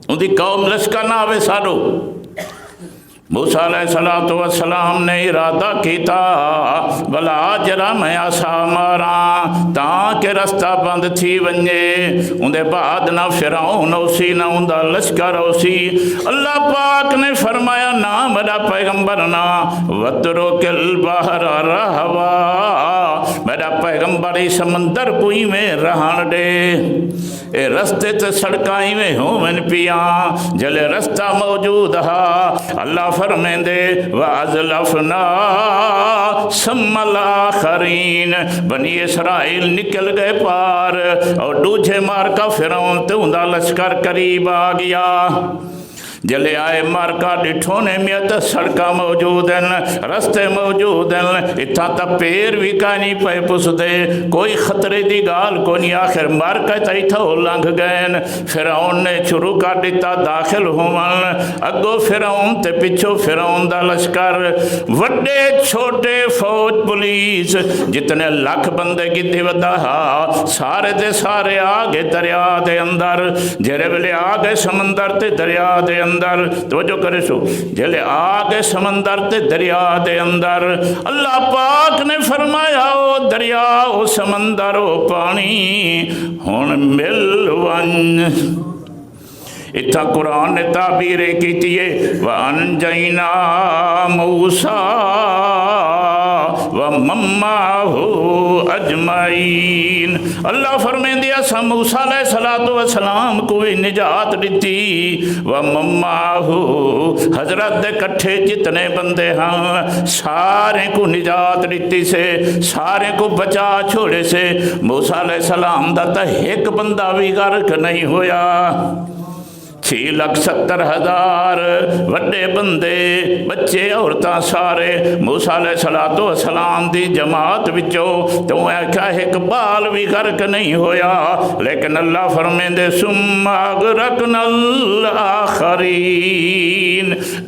ان دی قوم لشکر نہ آوے سارو۔ موسیٰ علیہ السلام نے ارادہ کیتا بلا جرا میں آسا مارا تاکہ رستہ بند تھی ونجے، ان دے بعد نہ فرعون اوسی نہ ان دا لشکر اوسی۔ اللہ پاک نے فرمایا نا میرا پیغمبر نا وَتْرُكِ الْبَحْرَ رَهْوًا، میرا پیغمبر ہی سمندر کوئی میں رہن دے، اے رستے تے سڑکائیں میں ہومن پیاں جلے رستہ موجود ہا۔ اللہ فرمین دے وَأَزْلَفْنَا ثُمَّ الْآخَرِينَ، بنی اسرائیل نکل گئے پار اور دوجھے مار کا فرعون تے اندہ لشکر قریب آ گیا۔ جلے آئے مارکا ڈٹھونے میں تا سڑکا موجود ہیں، رستے موجود ہیں، اتھا تا پیر بھی کانی پہ پس دے، کوئی خطرے دی گال کو نہیں، آخر مارکا تا اتھا ہو لنگ گئے۔ فرعون نے شروع کا دیتا داخل ہومن، اگو فرعون تے پچھو فرعون دا لشکر، وڈے چھوٹے فوج پولیس جتنے لاکھ بندے کی دیوتا ہا، سارے دے سارے آگے دریا دے اندر، جرے بلے آگے سمندر تے دریا دے اندر، توجہ کرے سو جلے آگے سمندر تے دریا دے اندر، اللہ پاک نے فرمایا او دریا او سمندر او پانی ہون مل ون۔ اتھا قرآن نے تعبیر کیتی ہے وَأَنْجَيْنَا مُوسَىٰ وَمَن مَّعَهُ أَجْمَعِينَ، اللہ فرمین دیا سا موسیٰ علیہ السلام کو بھی نجات دیتی، وَمَن مَّعَهُ حضرت دے کٹھے جتنے بندے ہیں سارے کو نجات دیتی سے، سارے کو بچا چھوڑے سے، موسیٰ علیہ السلام دا تا ایک بندہ بھی غرق نہیں ہویا، 6,70,000 وڈے بندے بچے عورتاں سارے موسیٰ علیہ السلام دی جماعت وچوں تو آکھا ایک بال بھی غرق نہیں ہویا، لیکن اللہ فرمیندے ثم اغرقنا الآخرین،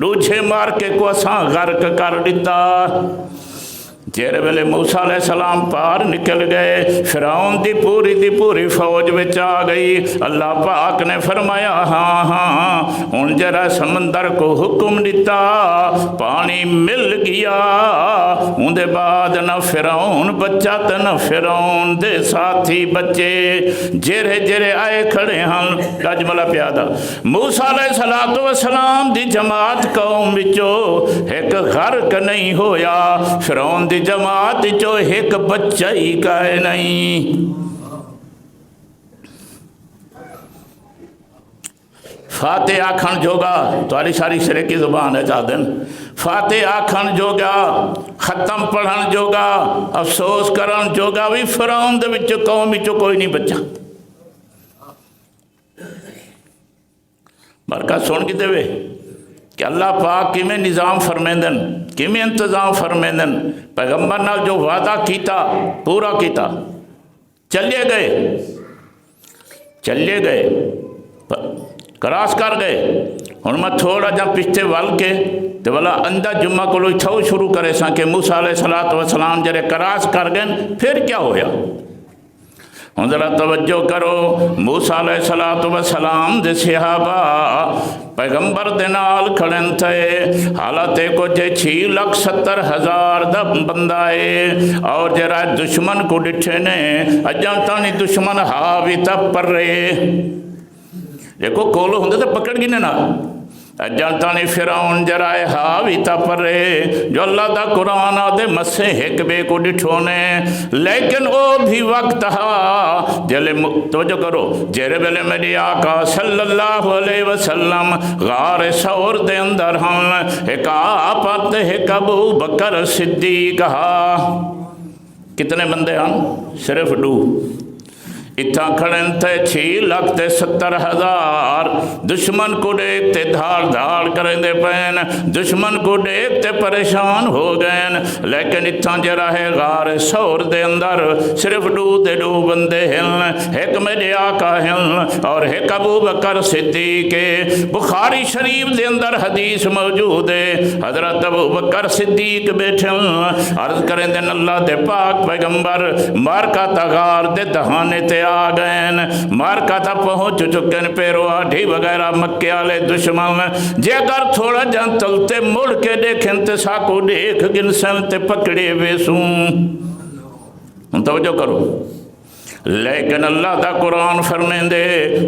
دوجھے مار کے کو اساں غرق کر دیتا۔ جیرے ویلے موسیٰ علیہ السلام پار نکل گئے، فرعون دی پوری فوج بچ آ گئی۔ اللہ پاک نے فرمایا ہاں ان جرا سمندر کو حکم دیتا، پانی مل گیا، ان دے بعد نہ فرعون بچہ تے نہ فرعون دے ساتھی بچے، جیرے آئے کھڑے ہن گجملہ پیادہ موسیٰ علیہ السلام دی جماعت قوم وچوں ایک غرق نہیں ہویا، فرعون دی جماعت جو ایک بچہ ہی کائے نہیں۔ فاتح آکھن جوگا تاری ساری سرے کی زبان ہے چاہدن، فاتح آکھن جوگا، ختم پڑھن جوگا، افسوس کرن جوگا بھی فرعون دے وچ قوم وچ کوئی نہیں بچہ۔ برکت سن کی دے وے کہ اللہ پاک کیمیں نظام فرمیندن، کیمیں انتظام فرمیندن، پیغمبر نال جو وعدہ کیتا پورا کیتا، چلے گئے کراس کر گئے۔ ہن میں تھوڑا جا پچھتے وال کے تے والا اندہ جمعہ کو لوگ تھو شروع کرے ساں کہ موسیٰ علیہ السلام جرے کراس کر گئے پھر کیا ہویا؟ ہن ذرا توجہ کرو، موسیٰ علیہ السلام دے صحابہ پیغمبر دے نال کھڑن تھے، حالت کو جے 6,70,000 دا بندائے، اور جرا دشمن کو ڈٹھے نے اجاں تانی دشمن ہاوی تب پر رہے، دیکھو کولو ہوندے تو پکڑ گی نا، جانتانی فرعون جرائے ہاوی تا پرے جو اللہ دا قرآن آدھے مسے ایک بے کو ڈٹھونے، لیکن او بھی وقت ہا جلے توجہ کرو جیرے بلے میری آقا صلی اللہ علیہ وسلم غار سور دے اندر ہم ایک آپت ایک ابو بکر صدیق ہا، کتنے بندے ہم؟ صرف 2 اتھا کھڑن تھے 6,70,000 دشمن کو دیکھتے دھاڑ کریں دے پین، دشمن کو دیکھتے پریشان ہو گئے، لیکن اتھا جرا ہے غار سور دے اندر صرف 2 بندے ہیں، ایک میرے آقا ہیں اور ایک ابو بکر صدیق۔ بخاری شریف دے اندر حدیث موجود ہے، حضرت ابو بکر صدیق بیٹھے عرض کریں دے اللہ دے پاک پیغمبر مارکا تا غار دے دہانے تے آ گئے، مارکا تا پہنچ چکن پیرو آٹھی وغیرہ مکے آلے دشمن، جے اگر تھوڑا جان تلتے مڑ کے دیکھیں تے ساکو دیکھ گنسن تے پکڑے بیسوں، توجہ کرو۔ لیکن اللہ دا قرآن فرمین دے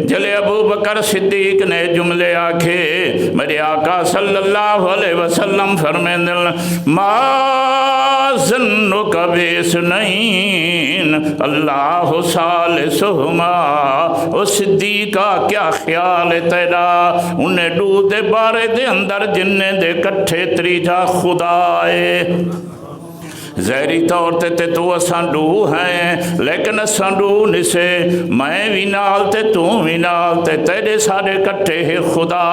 جلے ابو بکر صدیق نے جملے آکھے، میرے آقا صلی اللہ علیہ وسلم فرمین دے ما ظنک بیسنین اللہ ثالثہما، او صدیقہ کیا خیال تیرا انہیں 2 دے بارے دے اندر جننے دے کٹھے تریجا خدا ہے، ظاہری طور تے تو اساں 2 ہیں، لیکن اساں 2 نسے میں بھی نال تے تو بھی نال تے تیرے سارے کٹھے ہے خدا۔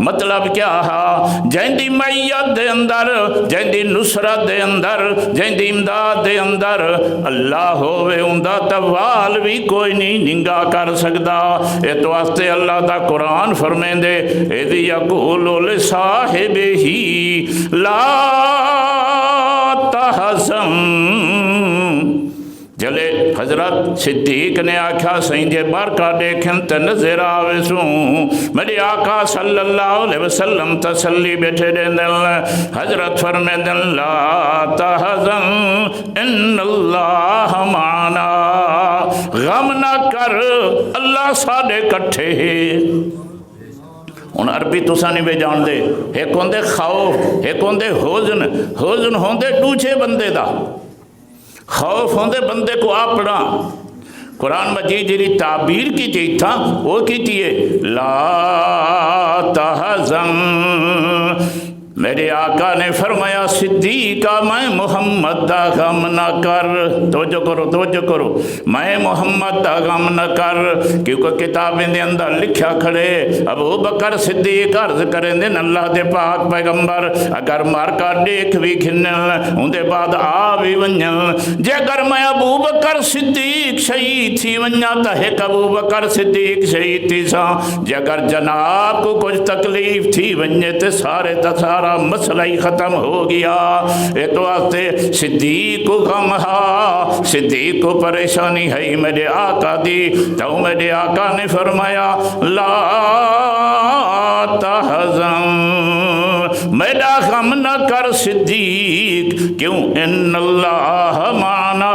مطلب کیا ہے؟ جیندی میت دے اندر، جیندی نصرت دے اندر، جیندی امداد دے اندر اللہ ہوئے اندہ توال بھی کوئی نہیں ننگا کر سکتا۔ اے تو آستے اللہ دا قرآن فرمین دے اِذْ یَقُولُ لِصَاحِبِهِ لَا تحزن، جلے حضرت صدیق نے آکھا سہیں جے بارکہ دیکھیں تے نظر آویسوں، میرے آقا صلی اللہ علیہ وسلم تسلی بیٹھے دیں دل، حضرت فرمے دن لا تحزن ان اللہ معنا، غم نہ کر اللہ ساڑے کٹھے ہیں۔ ان عربی تو سانی بے جان دے، ایک ہوندے خوف، ایک ہوندے حزن ہوندے دوجھے بندے دا، خوف ہوندے بندے کو اپنا۔ قرآن مجید جی تعبیر کی چیز تھا وہ کی تیئے لا تحزن، میرے آقا نے فرمایا صدیقہ میں محمد دا غم نہ کر، توجہ کرو، میں محمد دا غم نہ کر، کیونکہ کتابیں دے اندر لکھیا کھڑے ابو بکر صدیق عرض کریں دن اللہ دے پاک پیغمبر اگر مار کا دیکھ بھی کھنل ان دے بعد آ بھی ونجل، جے اگر میں ابو بکر صدیق شہید تھی ونجا تا ایک ابو بکر صدیق شہید تھی سا، جے اگر جناب کو کچھ تکلیف تھی ونجے تے سارے تا سارا مسئلہ ہی ختم ہو گیا۔ اے تو آتے صدیق کو غم ہا، صدیق کو پریشانی ہے میرے آقا دی، تو میرے آقا نے فرمایا لا تحزن، میرا غم نہ کر صدیق، کیوں ان اللہ معنا،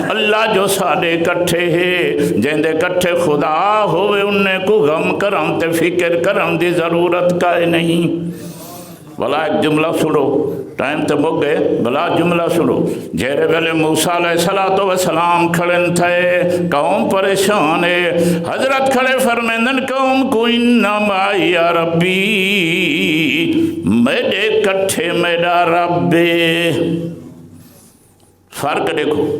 اللہ جو سارے کٹھے ہے، جن دے کٹھے خدا ہوئے انہیں کو غم کرم تے فکر کرم دی ضرورت کا نہیں۔ بلا ایک جملہ سنو، ٹائم تے مک گئے، بلا جملہ سنو، جیرے ویلے موسیٰ علیہ السلام کھڑن تھے، قوم پریشان ہے، حضرت کھڑے فرمیندن قوم کو انما یا ربی، میرے کٹھے میرا رب، فرق دیکھو،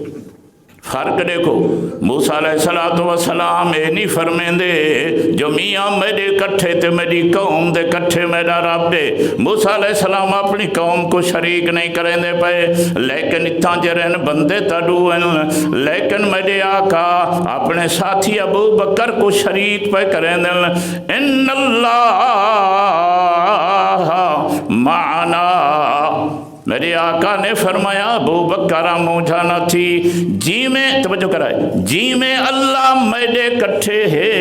فرق دیکھو، موسیٰ علیہ السلام اے نہیں فرمیندے جو میاں میرے کٹھے تے میری قوم دے کٹھے میرا رب دے، موسیٰ علیہ السلام اپنی قوم کو شریک نہیں کریں دے پئے، لیکن اتھاں جرین بندے تڑوئن، لیکن میرے آقا اپنے ساتھی ابو بکر کو شریک پہ کریں دے، ان اللہ معنا، میرے آقا نے فرمایا ابو بکر موجھا نہ تھی، جی میں توجہ کرائے، جی میں اللہ میرے کٹھے ہے،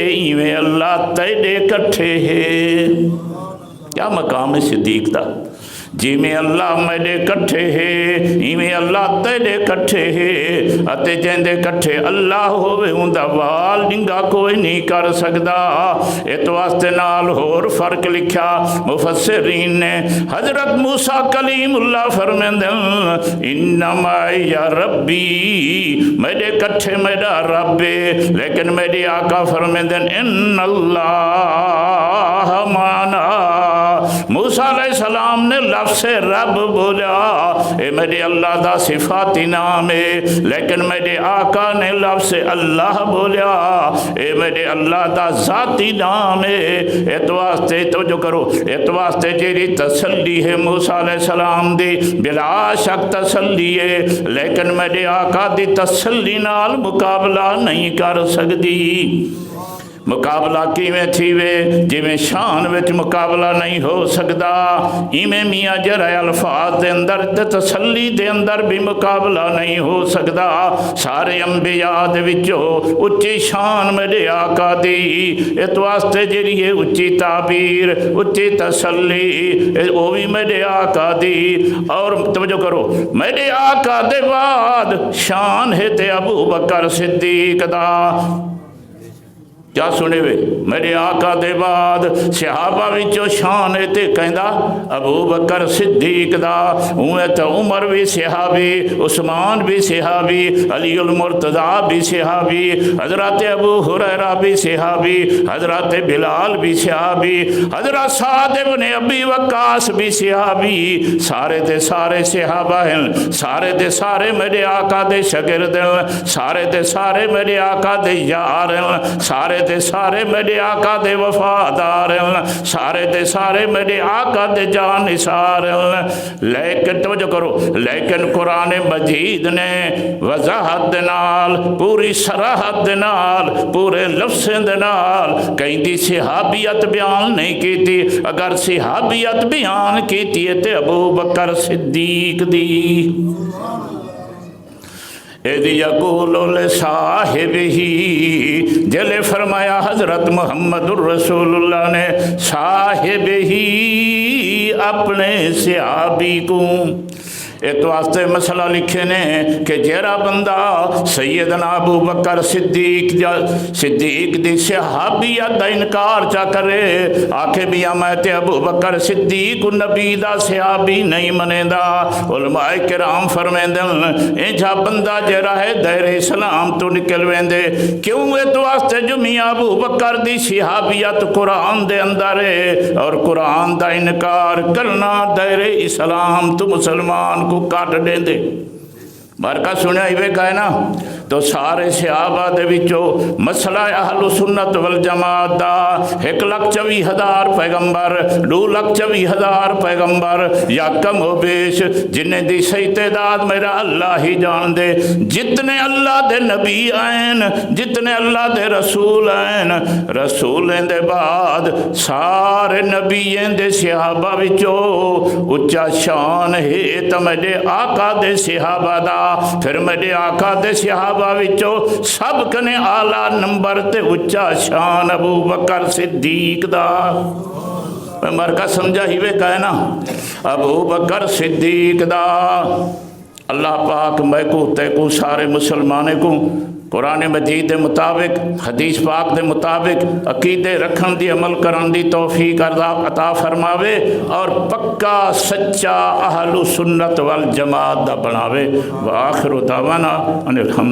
ہی میں اللہ تیرے کٹھے ہے، کیا مقام صدیق دا، جی میں اللہ میرے کٹھے ہے، ہی میں اللہ تیرے کٹھے ہے، اتے جیندے کٹھے اللہ ہوئے ہوندہ وال ڈنگا کوئی نہیں کر سکدا۔ ایتو واسطے نال ہور فرق لکھا مفسرین نے، حضرت موسیٰ کلیم اللہ فرمیندن انما یا ربی، میرے کٹھے میرا رب، لیکن میرے آقا فرمیندن ان اللہ معنا، موسیٰ علیہ السلام نے لفظ رب بولا، اے میرے اللہ دا صفاتی نام ہے، لیکن میرے آقا نے لفظ اللہ بولا، اے میرے اللہ دا ذاتی نام ہے۔ ایت واسطے توجہ کرو، ایت واسطے جیری تسلی ہے موسیٰ علیہ السلام دی، بلا شک تسلی ہے، لیکن میرے آقا دی تسلی نال مقابلہ نہیں کر سکتی۔ مقابلہ کیویں تھیوے، جویں شان وچ مقابلہ نہیں ہو سکدا، ایویں میاں جرائے الفاظ دے اندر تے تسلی دے اندر بھی مقابلہ نہیں ہو سکدا۔ سارے انبیاء دے وچوں اچھی شان میرے آقا دی، اس واسطے جڑی ہے اچھی تعبیر، اچھی تسلی وہ بھی میرے آقا دی۔ اور توجہ کرو، میرے آقا دے بعد شان ہے تے ابو بکر صدیق دا، کیا سنے وے، میرے آقا دے بعد صحابہ وچوں شان ہے تے کہندا ابو بکر صدیق دا، اوے تے عمر بھی صحابی، عثمان بھی صحابی، علی المرتضیٰ بھی صحابی، حضرت ابو ہریرہ بھی صحابی، حضرت بلال بھی صحابی، حضرت سعد بن ابی وقاص بھی صحابی، سارے تے سارے صحابہ ہیں، سارے تے سارے میرے آقا دے شاگرد ہیں، سارے تے سارے میرے آقا دے یار ہیں، سارے تے سارے میرے آقا دے وفادار ہیں، سارے تے سارے میرے آقا دے جان نثار ہیں۔ لیکن توجہ کرو، لیکن قرآن مجید نے وضاحت دے نال، پوری صراحت دے نال، پورے لفظ دے نال کہیں دی صحابیت بیان نہیں کی تھی، اگر صحابیت بیان کی تھی تے ابو بکر صدیق دی۔ اِذْ یقول لصاحبہ، جلے فرمایا حضرت محمد الرسول اللہ نے صاحبہ اپنے صحابی کو، اس واسطے مسئلہ لکھے نے کہ جیڑا بندہ سیدنا ابو بکر صدیق دی صحابیت دا انکار چا کرے، آکھے بھی میں تے ابو بکر صدیق نبی دا صحابی نہیں منے دا، علماء کرام فرمیندن انجا بندہ جیڑا ہے دائر اسلام تو نکل ویندے، کیوں اس واسطے جو میاں ابو بکر دی صحابیت قرآن دے اندر ہے، اور قرآن دا انکار کرنا دائر اسلام تو مسلمان کو کاٹ دیں دے۔ برکہ سنیا ہی کہا ہے نا، تو سارے صحابہ دے وچوں مسئلہ اہل سنت والجماعت دا 1,24,000 پیغمبر، 2,24,000 پیغمبر، یا کم و بیش جنہیں دی صحیح تعداد میرا اللہ ہی جان دے، جتنے اللہ دے نبی آئین، جتنے اللہ دے رسول آئین، رسولیں دے بعد سارے نبییں دے صحابہ وچوں اچا شان ہے تو میرے آقا دے صحابہ دا، پھر میرے آقا دے صحابہ وچوں سب کنے آلہ نمبر تے اچا شان ابو بکر صدیق دا۔ مرکہ سمجھا ہی وے کہنا ابو بکر صدیق دا۔ اللہ پاک میں کو تے کو سارے مسلمانے کو قرآن مجید دے مطابق، حدیث پاک دے مطابق عقیدے رکھن دی عمل کرن دی توفیق عطا فرماوے، اور پکا سچا اہل سنت والجماعت دا بناوے۔ وآخر دعوانا ان الحمد